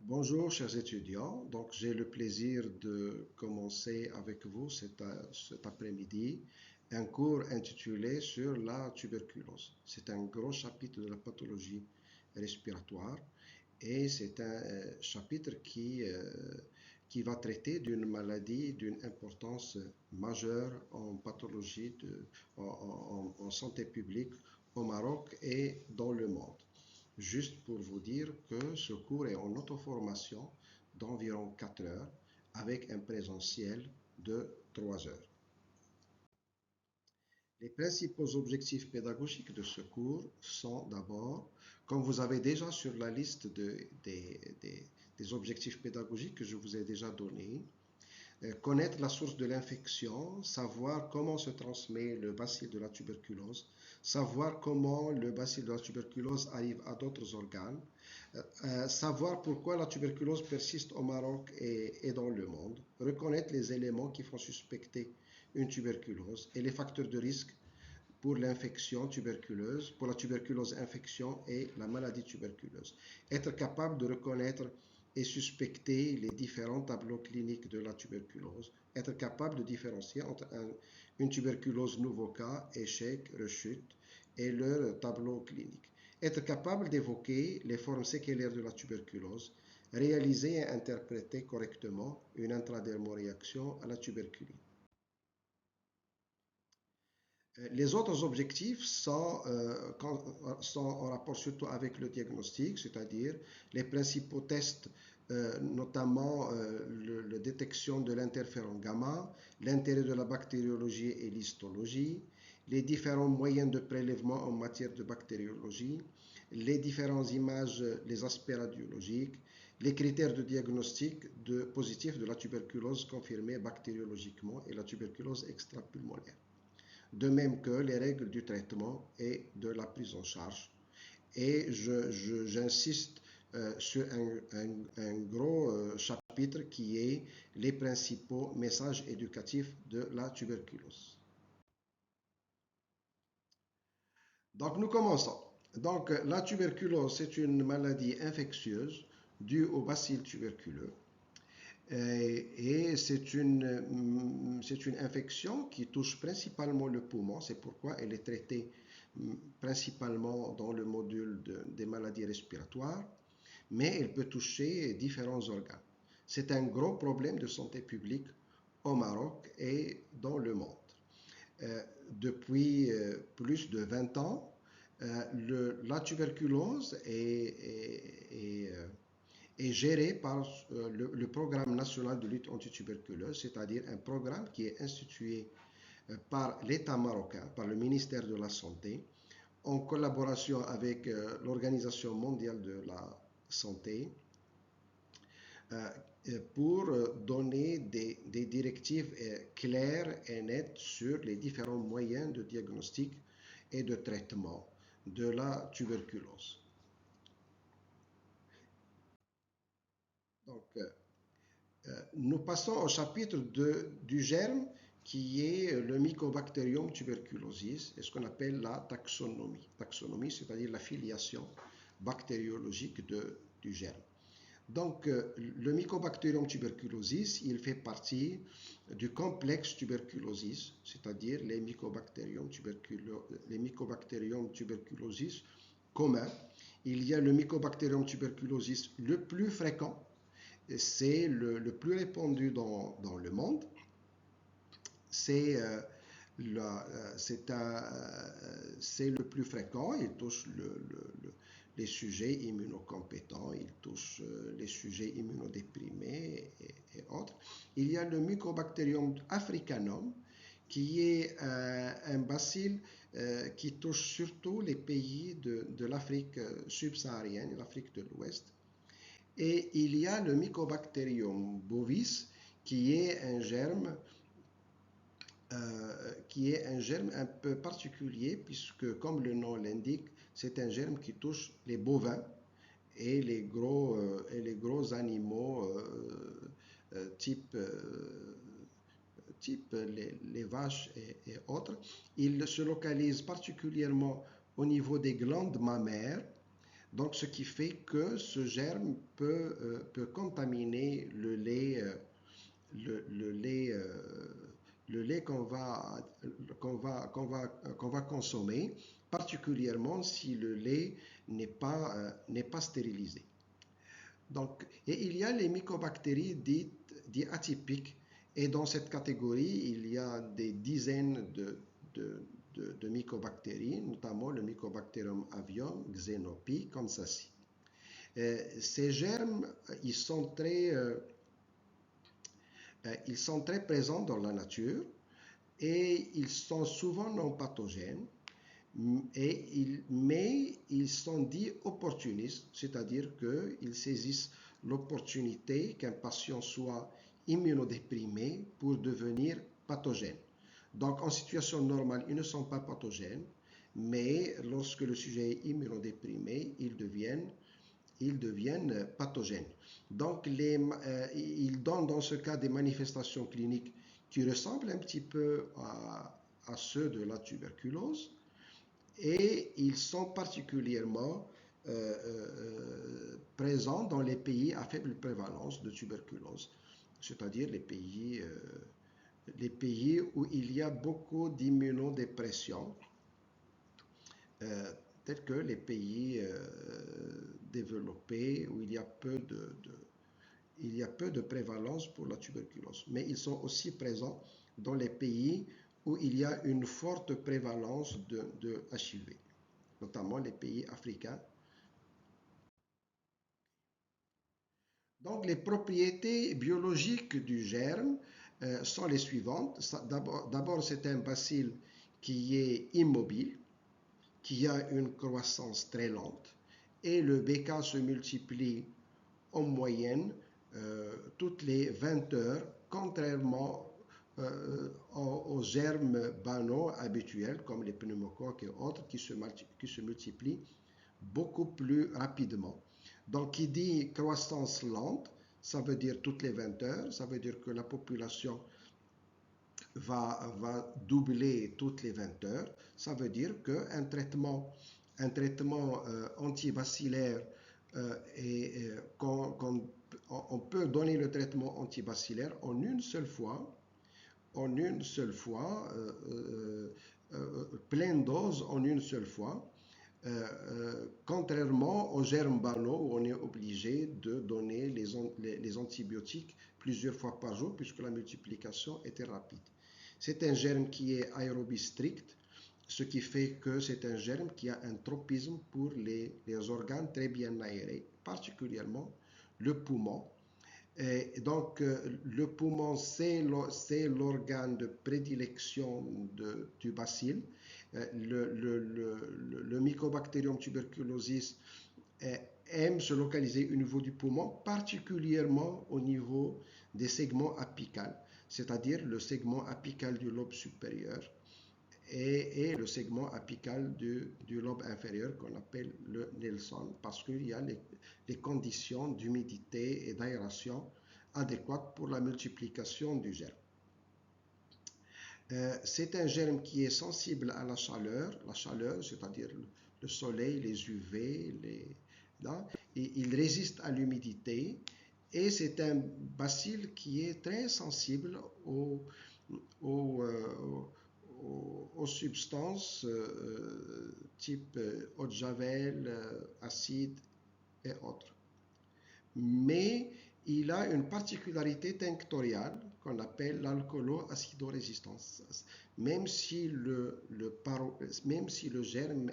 Bonjour chers étudiants, donc j'ai le plaisir de commencer avec vous cet après-midi un cours intitulé sur la tuberculose. C'est un gros chapitre de la pathologie respiratoire et c'est un chapitre qui va traiter d'une maladie d'une importance majeure en pathologie, en santé publique au Maroc et dans le monde. Juste pour vous dire que ce cours est en auto-formation d'environ 4 heures avec un présentiel de 3 heures. Les principaux objectifs pédagogiques de ce cours sont d'abord, comme vous avez déjà sur la liste des objectifs pédagogiques que je vous ai déjà donnés, connaître la source de l'infection, savoir comment se transmet le bacille de la tuberculose, savoir comment le bacille de la tuberculose arrive à d'autres organes, savoir pourquoi la tuberculose persiste au Maroc et dans le monde, reconnaître les éléments qui font suspecter une tuberculose et les facteurs de risque pour l'infection tuberculeuse, pour la tuberculose infection et la maladie tuberculeuse. Être capable de reconnaître et suspecter les différents tableaux cliniques de la tuberculose, être capable de différencier entre une tuberculose nouveau cas, échec, rechute et leur tableau clinique, être capable d'évoquer les formes séquelaires de la tuberculose, réaliser et interpréter correctement une intradermoréaction à la tuberculine. Les autres objectifs sont en rapport surtout avec le diagnostic, c'est-à-dire les principaux tests, notamment la détection de l'interféron gamma, l'intérêt de la bactériologie et l'histologie, les différents moyens de prélèvement en matière de bactériologie, les différentes images, les aspects radiologiques, les critères de diagnostic positif de la tuberculose confirmée bactériologiquement et la tuberculose extrapulmonaire, de même que les règles du traitement et de la prise en charge. Et j'insiste sur un gros chapitre qui est les principaux messages éducatifs de la tuberculose. Donc nous commençons. Donc la tuberculose, c'est une maladie infectieuse due au bacille tuberculeux. Et c'est une infection qui touche principalement le poumon, c'est pourquoi elle est traitée principalement dans le module des maladies respiratoires, mais elle peut toucher différents organes. C'est un gros problème de santé publique au Maroc et dans le monde. Depuis plus de 20 ans, la tuberculose est géré par le Programme national de lutte antituberculeuse, c'est-à-dire un programme qui est institué par l'État marocain, par le ministère de la Santé, en collaboration avec l'Organisation mondiale de la santé, pour donner des directives claires et nettes sur les différents moyens de diagnostic et de traitement de la tuberculose. Donc, nous passons au chapitre du germe qui est le Mycobacterium tuberculosis et ce qu'on appelle la taxonomie. Taxonomie, c'est-à-dire la filiation bactériologique du germe. Donc, le Mycobacterium tuberculosis, il fait partie du complexe tuberculosis, c'est-à-dire les Mycobacterium tuberculosis communs. Il y a le Mycobacterium tuberculosis le plus fréquent, c'est le plus répandu dans le monde. C'est le plus fréquent, il touche les sujets immunocompétents, il touche les sujets immunodéprimés et autres. Il y a le Mycobacterium africanum, qui est un bacille qui touche surtout les pays de l'Afrique subsaharienne, l'Afrique de l'Ouest. Et il y a le Mycobacterium bovis, qui est un germe un peu particulier, puisque comme le nom l'indique, c'est un germe qui touche les bovins et les gros animaux type les vaches et autres. Il se localise particulièrement au niveau des glandes mammaires, Donc, ce qui fait que ce germe peut contaminer le lait, le lait qu'on va consommer, particulièrement si le lait n'est pas stérilisé. Donc, et il y a les mycobactéries dites atypiques, et dans cette catégorie, il y a des dizaines de mycobactéries, notamment le Mycobacterium avium, Xenopi, Kansasi. Ces germes, ils sont très présents dans la nature et ils sont souvent non pathogènes, mais ils sont dits opportunistes, c'est-à-dire qu'ils saisissent l'opportunité qu'un patient soit immunodéprimé pour devenir pathogène. Donc en situation normale, ils ne sont pas pathogènes, mais lorsque le sujet est immunodéprimé, ils deviennent pathogènes. Donc ils donnent dans ce cas des manifestations cliniques qui ressemblent un petit peu à ceux de la tuberculose, et ils sont particulièrement présents dans les pays à faible prévalence de tuberculose, c'est-à-dire les pays où il y a beaucoup d'immunodépression, tels que les pays développés où il y a peu de prévalence pour la tuberculose. Mais ils sont aussi présents dans les pays où il y a une forte prévalence de HIV, notamment les pays africains. Donc, les propriétés biologiques du germe sont les suivantes. D'abord, c'est un bacille qui est immobile, qui a une croissance très lente, et le BK se multiplie en moyenne toutes les 20 heures, contrairement aux germes banaux habituels comme les pneumocoques et autres qui se multiplient beaucoup plus rapidement. Donc, qui dit croissance lente, ça veut dire toutes les 20 heures, ça veut dire que la population va doubler toutes les 20 heures. Ça veut dire qu'un traitement antibacillaire, on peut donner le traitement antibacillaire en une seule fois, pleine dose en une seule fois, contrairement aux germes banaux où on est obligé de donner les antibiotiques plusieurs fois par jour puisque la multiplication était rapide. C'est un germe qui est aérobie strict, ce qui fait que c'est un germe qui a un tropisme pour les organes très bien aérés, particulièrement le poumon. Et donc, le poumon, c'est l'organe de prédilection du bacille. Le Mycobacterium tuberculosis aime se localiser au niveau du poumon, particulièrement au niveau des segments apicaux, c'est-à-dire le segment apical du lobe supérieur et le segment apical du lobe inférieur qu'on appelle le Nelson, parce qu'il y a les conditions d'humidité et d'aération adéquates pour la multiplication du germe. C'est un germe qui est sensible à la chaleur, c'est-à-dire le soleil, les UV, et il résiste à l'humidité, et c'est un bacille qui est très sensible aux substances type eau de javel, acide et autres. Mais il a une particularité tinctoriale qu'on appelle l'alcoolo-acidorésistance. Même si le germe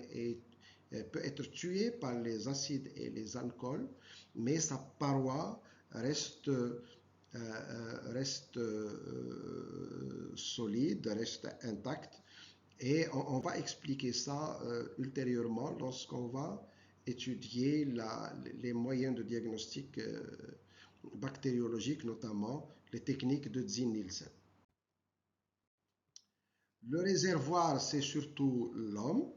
peut être tué par les acides et les alcools, mais sa paroi reste solide, reste intacte, et on va expliquer ça ultérieurement lorsqu'on va étudier les moyens de diagnostic bactériologique, notamment les techniques de Zinn-Nielsen. Le réservoir, c'est surtout l'homme.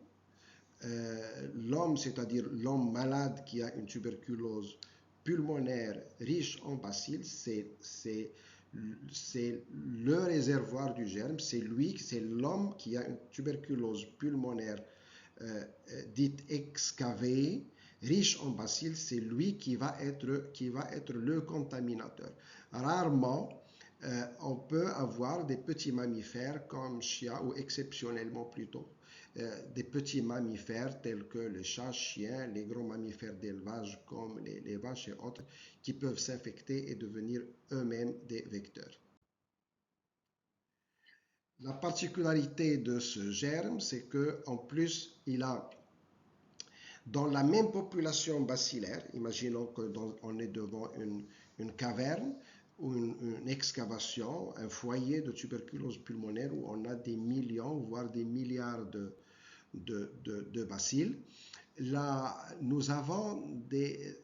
L'homme, c'est-à-dire l'homme malade qui a une tuberculose pulmonaire riche en bacilles, c'est le réservoir du germe, c'est l'homme qui a une tuberculose pulmonaire dite excavée, riche en bacilles, c'est lui qui va être le contaminateur. Rarement, on peut avoir des petits mammifères comme chien, ou exceptionnellement plutôt, des petits mammifères tels que les chats, chiens, les gros mammifères d'élevage comme les vaches et autres, qui peuvent s'infecter et devenir eux-mêmes des vecteurs. La particularité de ce germe, c'est qu'en plus, il a, dans la même population bacillaire, imaginons qu'on est devant une caverne ou une excavation, un foyer de tuberculose pulmonaire où on a des millions, voire des milliards de bacilles. Là, nous avons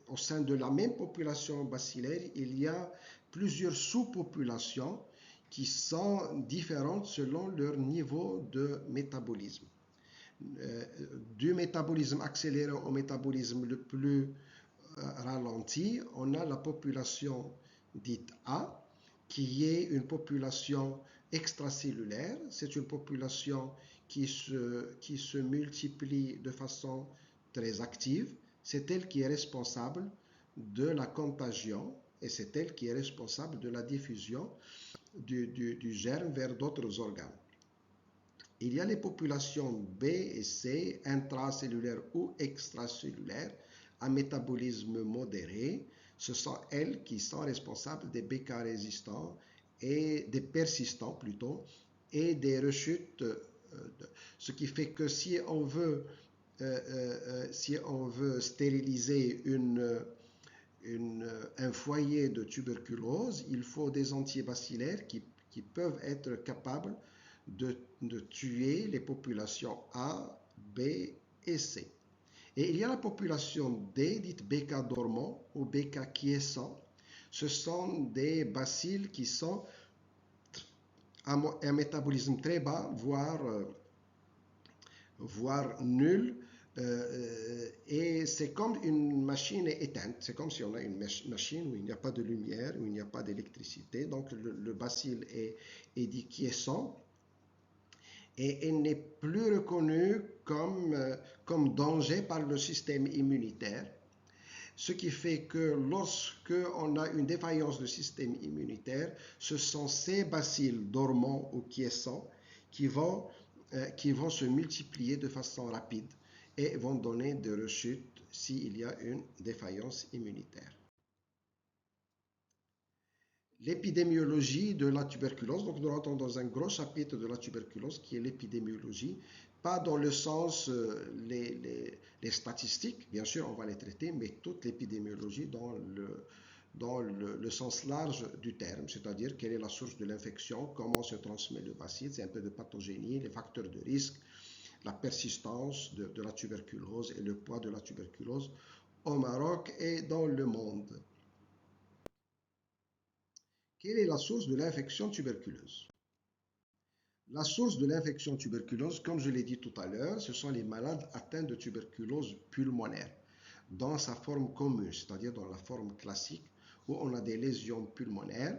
au sein de la même population bacillaire, il y a plusieurs sous-populations qui sont différentes selon leur niveau de métabolisme. Du métabolisme accéléré au métabolisme le plus ralenti, on a la population dite A, qui est une population extracellulaire. C'est une population qui se multiplie de façon très active. C'est elle qui est responsable de la contagion et c'est elle qui est responsable de la diffusion du germe vers d'autres organes. Il y a les populations B et C, intracellulaires ou extracellulaires, à métabolisme modéré. Ce sont elles qui sont responsables des BK résistants et des persistants plutôt, et des rechutes. Ce qui fait que si on veut stériliser un foyer de tuberculose, il faut des antibacillaires qui peuvent être capables de tuer les populations A, B et C. Et il y a la population D, dite BK dormant ou BK quiescent. Ce sont des bacilles qui sont à un métabolisme très bas, voire nul. Et c'est comme une machine éteinte. C'est comme si on a une machine où il n'y a pas de lumière, où il n'y a pas d'électricité. Donc le bacille est dit quiescent. Et elle n'est plus reconnue comme danger par le système immunitaire. Ce qui fait que lorsque on a une défaillance du système immunitaire, ce sont ces bacilles dormants ou quiescents qui vont se multiplier de façon rapide et vont donner des rechutes s'il y a une défaillance immunitaire. L'épidémiologie de la tuberculose, donc nous rentrons dans un gros chapitre de la tuberculose qui est l'épidémiologie, pas dans le sens les statistiques, bien sûr on va les traiter, mais toute l'épidémiologie dans le sens large du terme, c'est-à-dire quelle est la source de l'infection, comment se transmet le bacille, c'est un peu de pathogénie, les facteurs de risque, la persistance de la tuberculose et le poids de la tuberculose au Maroc et dans le monde. Quelle est la source de l'infection tuberculeuse? La source de l'infection tuberculeuse, comme je l'ai dit tout à l'heure, ce sont les malades atteints de tuberculose pulmonaire, dans sa forme commune, c'est-à-dire dans la forme classique, où on a des lésions pulmonaires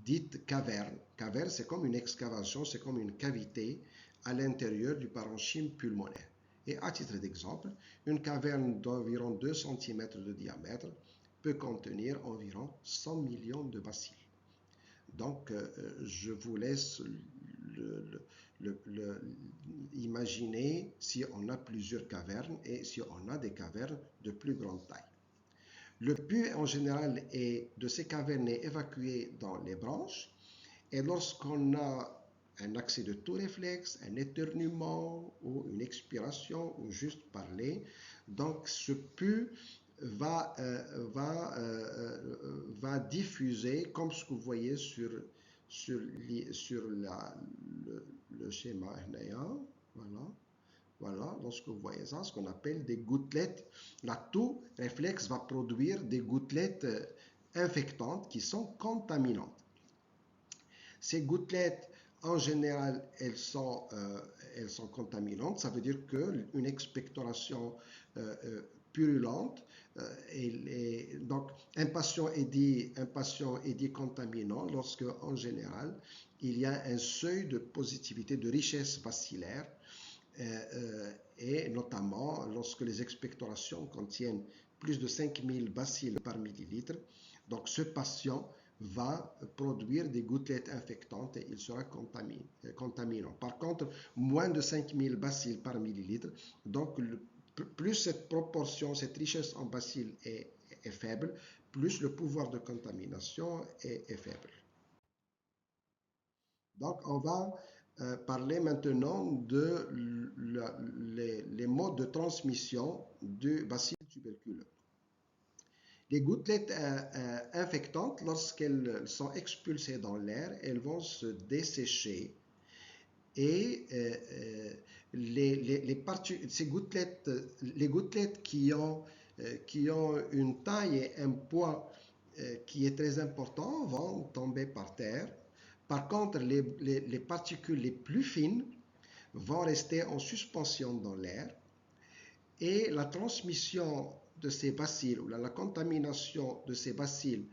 dites cavernes. Caverne, c'est comme une excavation, c'est comme une cavité à l'intérieur du parenchyme pulmonaire. Et à titre d'exemple, une caverne d'environ 2 cm de diamètre peut contenir environ 100 millions de bacilles. Donc, je vous laisse imaginer si on a plusieurs cavernes et si on a des cavernes de plus grande taille. Le pus, en général, de ces cavernes est évacué dans les branches. Et lorsqu'on a un accès de tout réflexe, un éternuement ou une expiration ou juste parler, donc ce pus va diffuser, comme ce que vous voyez sur le schéma. Voilà, lorsque vous voyez ça, ce qu'on appelle des gouttelettes. La toux réflexe va produire des gouttelettes infectantes qui sont contaminantes. Ces gouttelettes, en général, elles sont contaminantes. Ça veut dire qu'une expectoration purulente, donc un patient est dit contaminant lorsque, en général, il y a un seuil de positivité, de richesse bacillaire et notamment lorsque les expectorations contiennent plus de 5000 bacilles par millilitre. Donc ce patient va produire des gouttelettes infectantes et il sera contaminant. Par contre, moins de 5000 bacilles par millilitre, donc plus cette proportion, cette richesse en bacilles est faible, plus le pouvoir de contamination est faible. Donc on va parler maintenant de les modes de transmission du bacille tuberculeux. Les gouttelettes infectantes, lorsqu'elles sont expulsées dans l'air, elles vont se dessécher et ces gouttelettes, les gouttelettes qui ont une taille et un poids qui est très important vont tomber par terre. Par contre, les particules les plus fines vont rester en suspension dans l'air et la transmission de ces bacilles ou la contamination de ces bacilles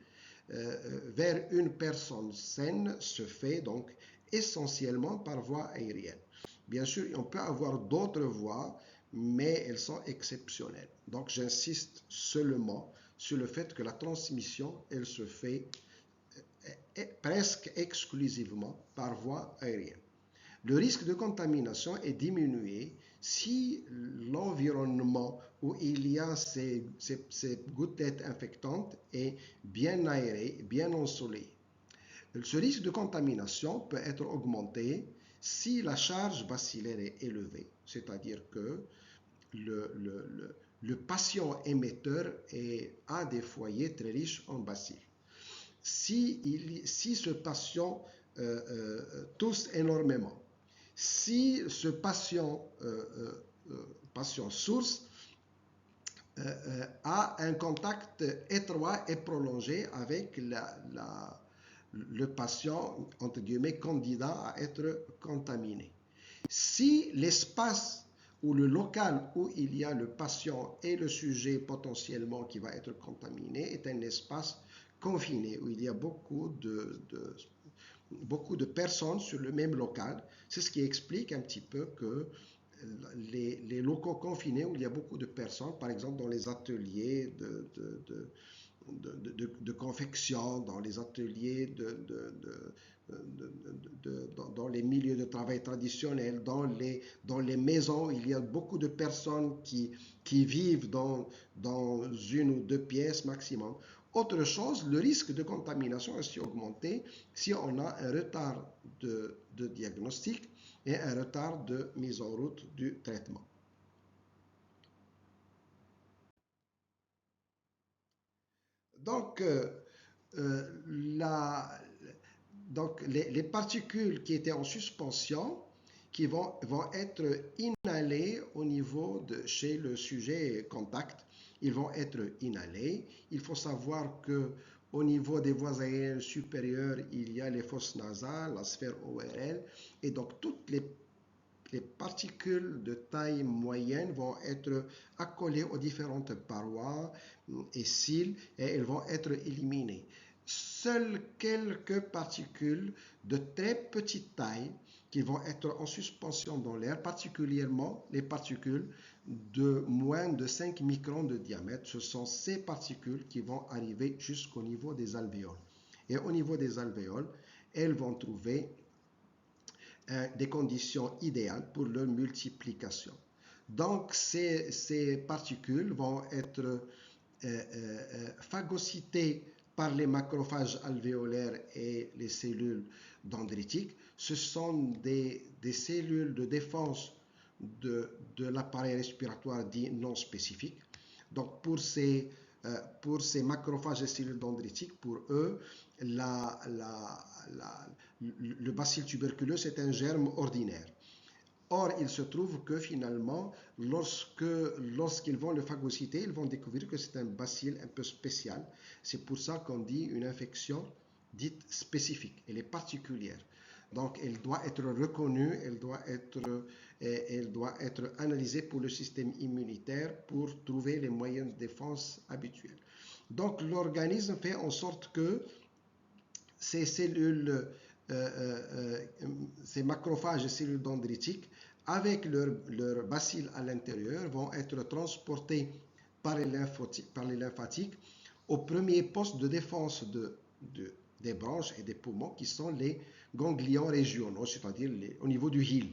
vers une personne saine se fait donc essentiellement par voie aérienne. Bien sûr, on peut avoir d'autres voies, mais elles sont exceptionnelles. Donc, j'insiste seulement sur le fait que la transmission, elle se fait presque exclusivement par voie aérienne. Le risque de contamination est diminué si l'environnement où il y a ces gouttelettes infectantes est bien aéré, bien ensoleillé. Ce risque de contamination peut être augmenté si la charge bacillaire est élevée, c'est-à-dire que le patient émetteur a des foyers très riches en bacilles. Si ce patient tousse énormément, si ce patient source a un contact étroit et prolongé avec le patient, entre guillemets, candidat à être contaminé. Si l'espace ou le local où il y a le patient et le sujet potentiellement qui va être contaminé est un espace confiné, où il y a beaucoup de personnes sur le même local, c'est ce qui explique un petit peu que les locaux confinés où il y a beaucoup de personnes, par exemple dans les ateliers de confection, dans les ateliers dans les milieux de travail traditionnels, dans les maisons, il y a beaucoup de personnes qui vivent dans une ou deux pièces maximum. Autre chose, le risque de contamination est aussi augmenté si on a un retard de diagnostic et un retard de mise en route du traitement. Donc, les particules qui étaient en suspension, qui vont être inhalées au niveau chez le sujet contact, ils vont être inhalés. Il faut savoir que au niveau des voies aériennes supérieures, il y a les fosses nasales, la sphère ORL, et donc toutes les particules de taille moyenne vont être accolées aux différentes parois et cils et elles vont être éliminées. Seules quelques particules de très petite taille qui vont être en suspension dans l'air, particulièrement les particules de moins de 5 microns de diamètre, ce sont ces particules qui vont arriver jusqu'au niveau des alvéoles. Et au niveau des alvéoles, elles vont trouver des conditions idéales pour leur multiplication. Donc, ces particules vont être phagocytées par les macrophages alvéolaires et les cellules dendritiques. Ce sont des cellules de défense de l'appareil respiratoire dit non spécifique. Donc, pour ces macrophages et cellules dendritiques, pour eux, le bacille tuberculeux, c'est un germe ordinaire. Or, il se trouve que finalement, lorsqu'ils vont le phagocyter, ils vont découvrir que c'est un bacille un peu spécial. C'est pour ça qu'on dit une infection dite spécifique. Elle est particulière. Donc, elle doit être reconnue, elle doit être analysée pour le système immunitaire pour trouver les moyens de défense habituels. Donc, l'organisme fait en sorte que ces cellules, ces macrophages et cellules dendritiques avec leur bacille à l'intérieur, vont être transportés par les lymphatiques au premier poste de défense des branches et des poumons qui sont les ganglions régionaux, c'est-à-dire au niveau du HIL.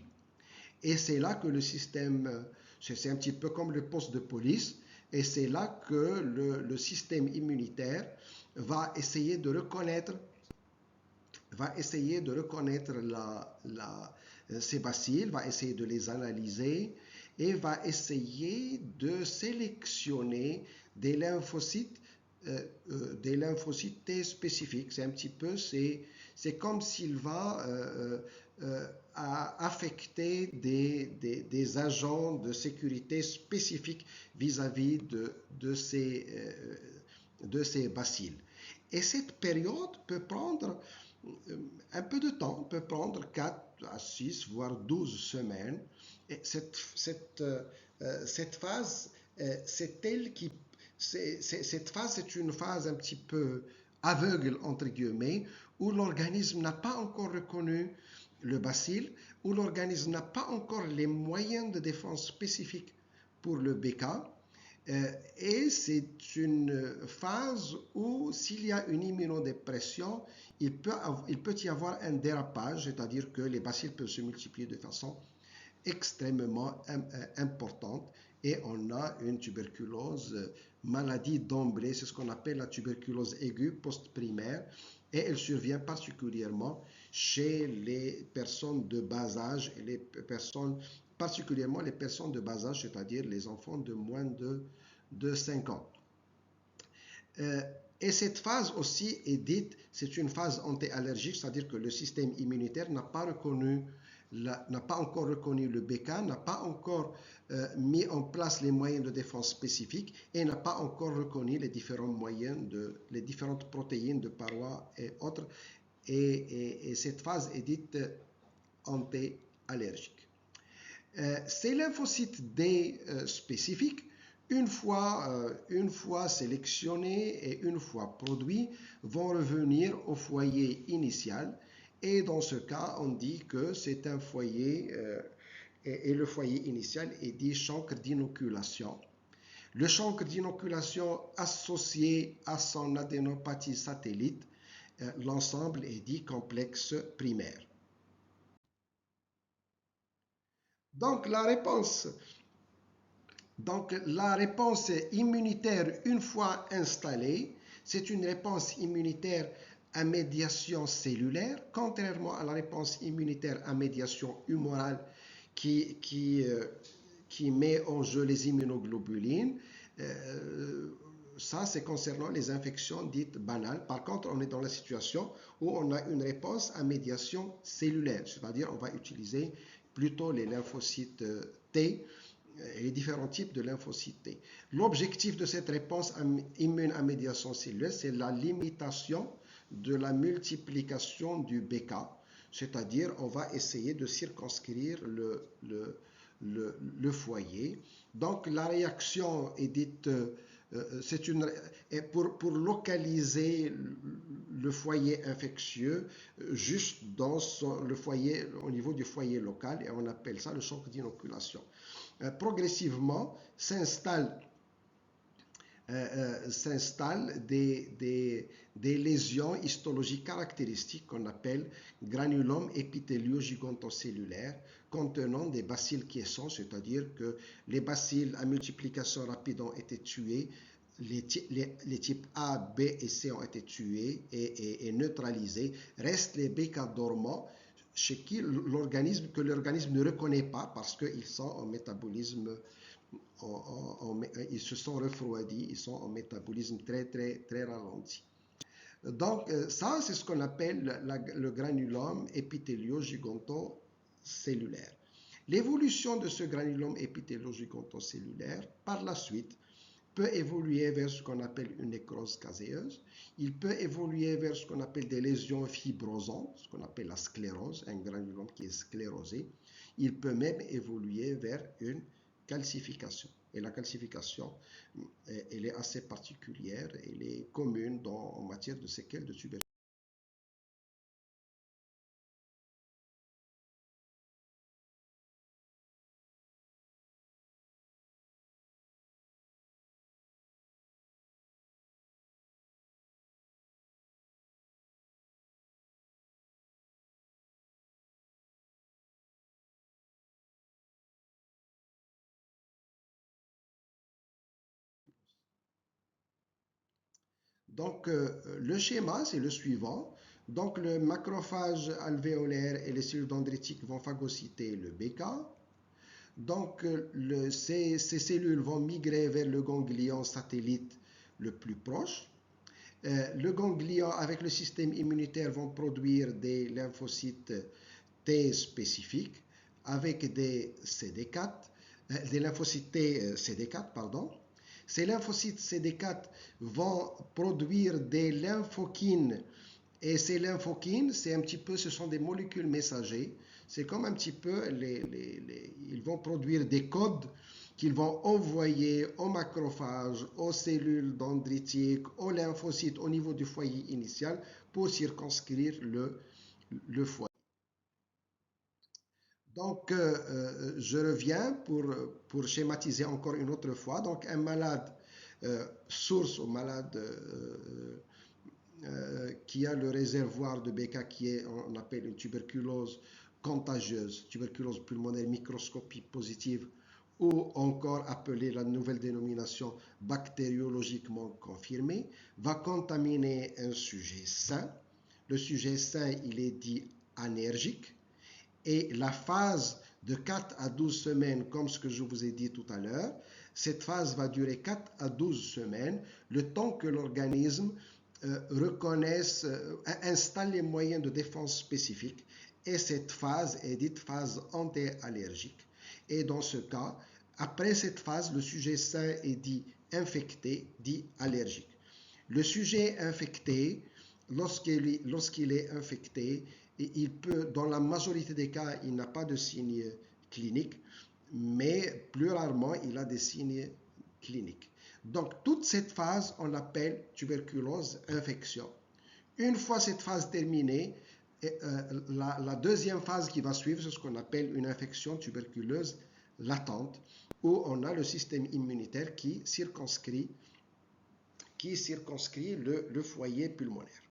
Et c'est là que le système, c'est un petit peu comme le poste de police, et c'est là que le système immunitaire va essayer de reconnaître ces bacilles, va essayer de les analyser et va essayer de sélectionner des lymphocytes, T spécifiques. C'est un petit peu, c'est comme s'il va affecter des agents de sécurité spécifiques vis-à-vis de ces bacilles. Et cette période peut prendre un peu de temps, peut prendre 4 à 6, voire 12 semaines. Et cette phase, c'est elle qui... cette phase, c'est une phase un petit peu aveugle, entre guillemets, où l'organisme n'a pas encore reconnu le bacille, où l'organisme n'a pas encore les moyens de défense spécifiques pour le BK. Et c'est une phase où, s'il y a une immunodépression, il peut y avoir un dérapage, c'est-à-dire que les bacilles peuvent se multiplier de façon extrêmement importante et on a une tuberculose, maladie d'emblée, c'est ce qu'on appelle la tuberculose aiguë post-primaire, et elle survient particulièrement chez les personnes de bas âge et particulièrement les personnes de bas âge, c'est-à-dire les enfants de moins de 5 ans. Et cette phase aussi est dite, c'est une phase anti-allergique, c'est-à-dire que le système immunitaire n'a pas encore reconnu le BK, n'a pas encore mis en place les moyens de défense spécifiques et n'a pas encore reconnu les différentes protéines de parois et autres. Et cette phase est dite anti-allergique. Ces lymphocytes D spécifiques, une fois sélectionnés et une fois produits, vont revenir au foyer initial. Et dans ce cas, on dit que c'est un foyer, et le foyer initial est dit chancre d'inoculation. Le chancre d'inoculation associé à son adénopathie satellite, l'ensemble est dit complexe primaire. Donc la réponse immunitaire, une fois installée, c'est une réponse immunitaire à médiation cellulaire, contrairement à la réponse immunitaire à médiation humorale qui met en jeu les immunoglobulines. Ça, c'est concernant les infections dites banales. Par contre, on est dans la situation où on a une réponse à médiation cellulaire, c'est-à-dire on va utiliser plutôt les lymphocytes T et les différents types de lymphocytes T. L'objectif de cette réponse immune à médiation cellulaire, c'est la limitation de la multiplication du BK, c'est-à-dire on va essayer de circonscrire le foyer. Donc la réaction est dite, pour localiser le foyer infectieux juste dans le foyer, au niveau du foyer local, et on appelle ça le choc d'inoculation. Progressivement s'installent des lésions histologiques caractéristiques qu'on appelle granulomes épithélio-gigontocellulaires contenant des bacilles quiescents, c'est-à-dire que les bacilles à multiplication rapide ont été tués, les types A, B et C ont été tués et neutralisés. Restent les BK dormants chez qui l'organisme ne reconnaît pas parce qu'ils sont en métabolisme, ils se sont refroidis, ils sont en métabolisme très, très, très ralenti. Donc, ça, c'est ce qu'on appelle le granulome épithélio-gigontocellulaire. L'évolution de ce granulome épithélio-gigontocellulaire, par la suite, peut évoluer vers ce qu'on appelle une nécrose caséeuse. Il peut évoluer vers ce qu'on appelle des lésions fibrosantes, ce qu'on appelle la sclérose, un granulome qui est sclérosé. Il peut même évoluer vers une calcification. Et la calcification, elle est assez particulière, elle est commune en matière de séquelles de tuberculose. Donc, le schéma, c'est le suivant. Donc, le macrophage alvéolaire et les cellules dendritiques vont phagocyter le BK. Donc, ces cellules vont migrer vers le ganglion satellite le plus proche. Le ganglion, avec le système immunitaire, vont produire des lymphocytes T spécifiques avec des CD4, des lymphocytes T CD4, pardon. Ces lymphocytes CD4 vont produire des lymphokines. Et ces lymphokines, ce sont des molécules messagers. C'est comme un petit peu, ils vont produire des codes qu'ils vont envoyer aux macrophages, aux cellules dendritiques, aux lymphocytes au niveau du foyer initial pour circonscrire le foyer. Donc, je reviens pour schématiser encore une autre fois. Donc, un malade source ou malade qui a le réservoir de BK on appelle une tuberculose contagieuse, tuberculose pulmonaire microscopie positive, ou encore appelée la nouvelle dénomination bactériologiquement confirmée, va contaminer un sujet sain. Le sujet sain, il est dit anergique, et la phase de 4 à 12 semaines, comme ce que je vous ai dit tout à l'heure, cette phase va durer 4 à 12 semaines, le temps que l'organisme reconnaisse, installe les moyens de défense spécifiques, et cette phase est dite phase anti-allergique. Et dans ce cas, après cette phase, le sujet sain est dit infecté, dit allergique. Le sujet infecté, lorsqu'il est infecté, il peut, dans la majorité des cas, il n'a pas de signes cliniques, mais plus rarement, il a des signes cliniques. Donc, toute cette phase, on l'appelle tuberculose infection. Une fois cette phase terminée, la deuxième phase qui va suivre, c'est ce qu'on appelle une infection tuberculeuse latente, où on a le système immunitaire qui circonscrit le foyer pulmonaire.